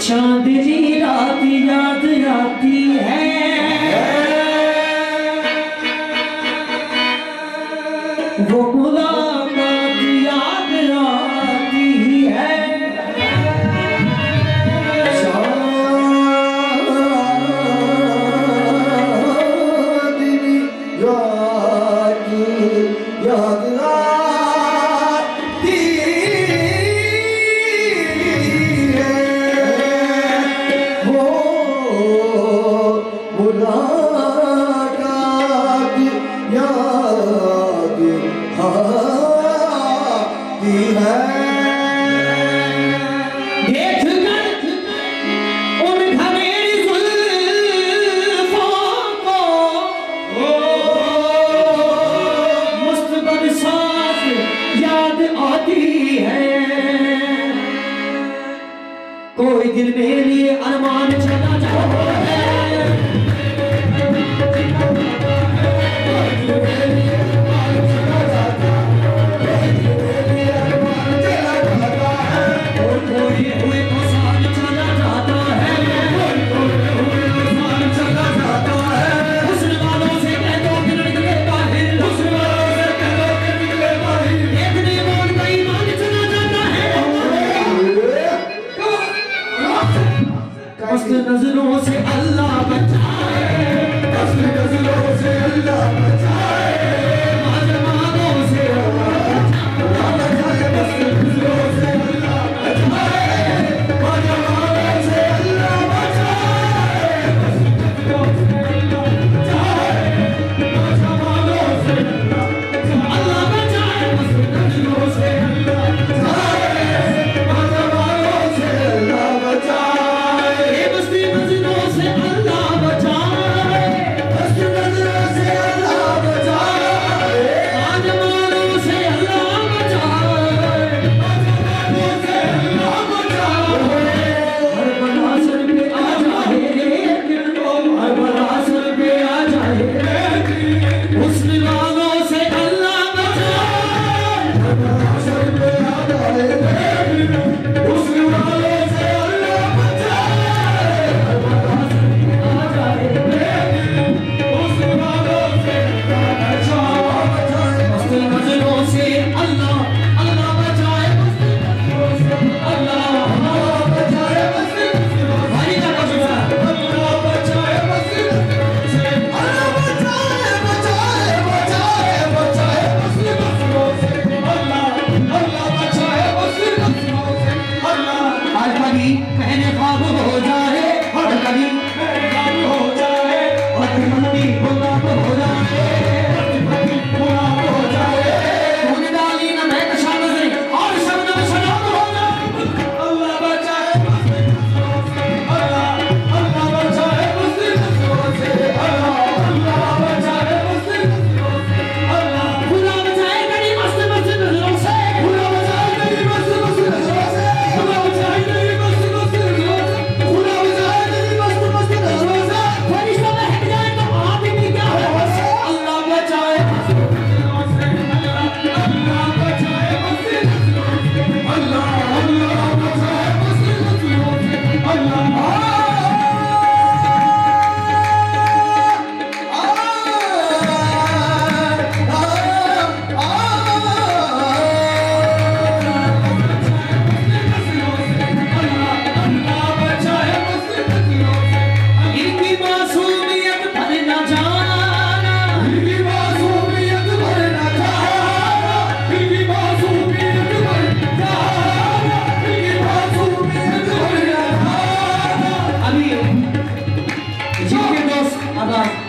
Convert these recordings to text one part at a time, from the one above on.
चांदनी रात याद आती है, वो मुलाकात याद आती है। चांदनी रात याद आती है, वो मुलाकात याद आती है। कोई दिल में लिए अरमान चला जाता है, और कोई हुए तो साथ चला जाता है, हुस्न वालों से कह दो कि निकले बाहर, हुस्न वालों से कह दो कि निकले बाहर, देखने वालों का ईमान चला जाता है। मस्त नजरों से अल्लाह बचाए, मस्त नजरों से अल्लाह बचाए, माजमानों से अल्लाह बचाए, मस्त नजरों से अल्लाह बचाए, माजमानों से अल्लाह बचाए, मस्त नजरों से अल्लाह बचाए, माजमानों से अल्लाह बचाए, मस्त नजरों से अल्लाह बचाए, माजमानों से अल्लाह बचाए। कहने ख्वाब हो जाए और कभी ख्वाब हो जाए और मंदी गुलाब हो जाए, गुलाब हो जाए, तूने डाली न मैं कशा नजर और शबनम शराब हो जाए। अल्लाह बचाए अल्लाह, अल्लाह बचाए मुझसे नजरों से, अल्लाह अल्लाह बचाए मुझसे नजरों से, अल्लाह खुदा बचाए तेरी मस्त मस्त नजरों से, खुदा बचाए तेरी मस्त मस्त नजरों से, खुदा बचाए तेरी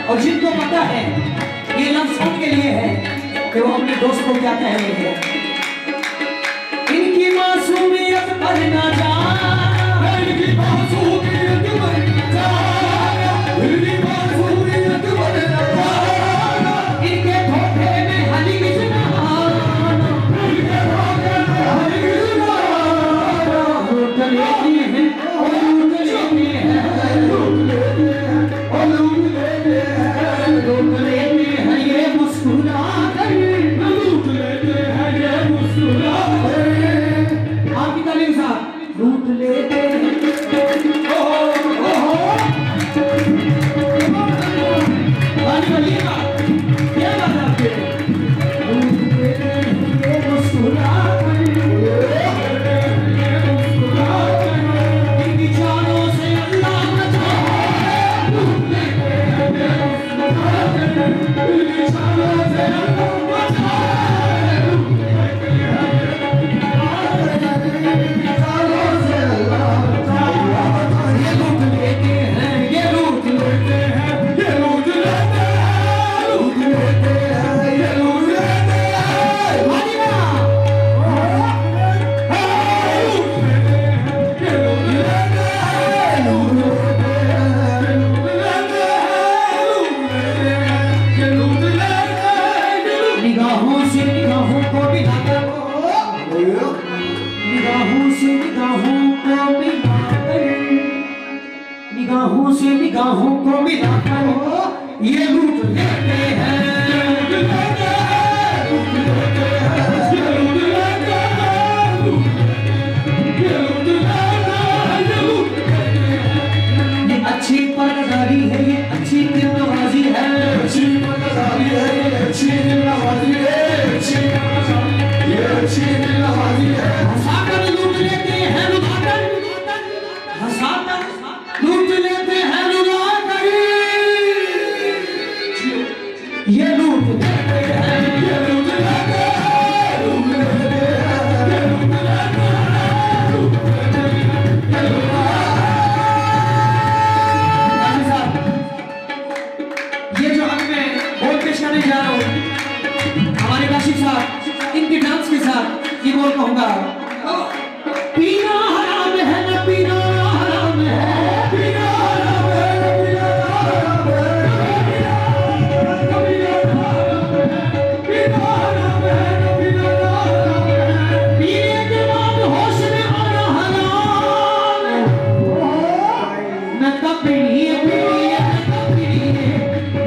और जिनको पता है ये लफ्ज उनके लिए है कि वो अपने दोस्त को क्या कह रहे हैं। इनकी मासूमियत पर ना जाना, इनकी मासूमियत पर ना जाना, इनकी मासूमियत पर ना जाना, इनके धोखे में हरगिज़ ना आना, इनके धोखे में हरगिज़ ना आना। लूट लेती है और लूट लेती है, लूट लेती है और लूट लेती है, लूट लेते हैं ये मुस्कुरा कर, लूट लेते हैं ये बोलिए निगाहों से निगाहों को मिलाकर, निगाहों से निगाहों को मिलाकर ये लूट लेते हैं, लूट लेते हैं, लूट लेते हैं, ये लूट लेते हैं, लूट लेते हैं, ये लूट लेते हैं, ये लूट लेते हैं। ये अच्छी परदारी है, ये अच्छी दिलनवाजी है, अच्छी मज़ारी है ये अच्छी नवाजी है अच्छी नवाजी ये अच्छी नवाजी है हंसाकर लूट लेते हैं रुलाकर, हंसाकर लूट लेते हैं रुलाकर, ये लूट लेते हैं, ये लूट लेते हैं, लूट लेते हैं, ये लूट लेते हैं, लूट लेते हैं, ये लूट लेते हैं। ये जो अब मैं बोल पेश करने जा रहा हूँ हमारे काशिफ साहब, इनके डांस के साथ ये बोल कहूंगा, पीना हराम है न पीना हराम है, पीना हराम है न पीना हराम है, पीना हराम है न पीना हराम है, पीने के बाद होश में आना हराम है। मैं कब पीनी है पीनी है, मैं कब पीनी है,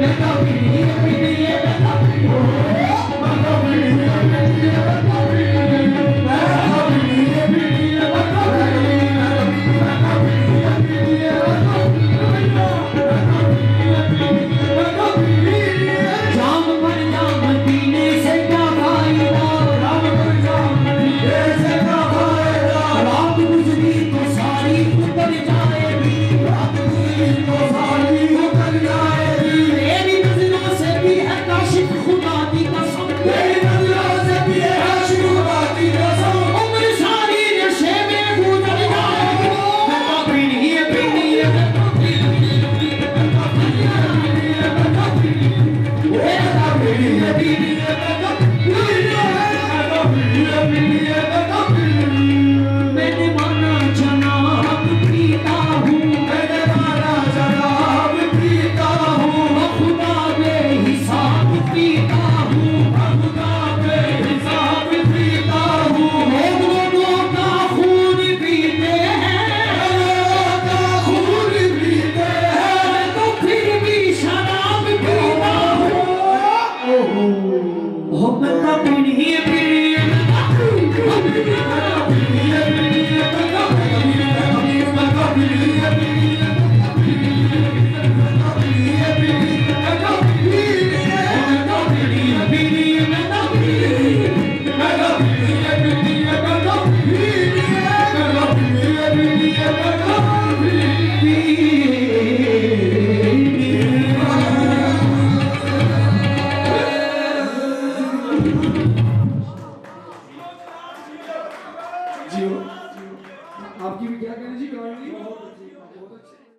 मैं कब पीनी है पीनी है, मैं कब पीनी है, मैं कब पीनी है पीनी है, मैं कब पीनी है, मैं कब पीनी है पीनी है, मैं कब पीनी है, मैं कब पीनी है पीनी है, मैं कब पीनी है पीनी है, मैं कब पीनी है। जाम पर जाम पीने से क्या फायदा, जाम पर जाम पीने से क्या फायदा, रात गुजरी तो सारी उतर जाएगी, रात गुजरी तो सारी उतर जाएगी, तेरी नजरों से भी है काशिफ खुदा की कसम, तेरी नजरों से भी है काशिफ खुदा की कसम, उम्र सारी नशे में गुजर जाएगी। मैं कब पीनी है पीनी है, मैं कब पीनी है पीनी है, मैं कब पीनी है पीनी है, मैं कब पीनी है, मैं कब पीनी है पीनी है, मैं कब पीनी है, मैं कब पीनी है पीनी है, मैं कब पीनी है। मैंने माना जनाब पीता हूँ, मैंने माना जनाब पीता हूँ, खुदा बेहिसाब पीता हूँ, खुदा बेहिसाब पीता हूँ, लोगों का खून पीते हैं, लोगों का खून पीते हैं, मैं तो फिर भी शराब पीता हूँ। ओह मैं कब पीनी है पीनी है, मैं कब पीनी है पीनी है, मैं कब पीनी है पीनी है, मैं कब पीनी है पीनी है, मैं कब पीनी है पीनी है, मैं कब पीनी है पीनी है, मैं कब पीनी है, मैं कब पीनी है पीनी है, मैं कब पीनी है, मैं कब पीनी है पीनी है, मैं कब पीनी जियो आपकी भी क्या कहनी जी गाड़ी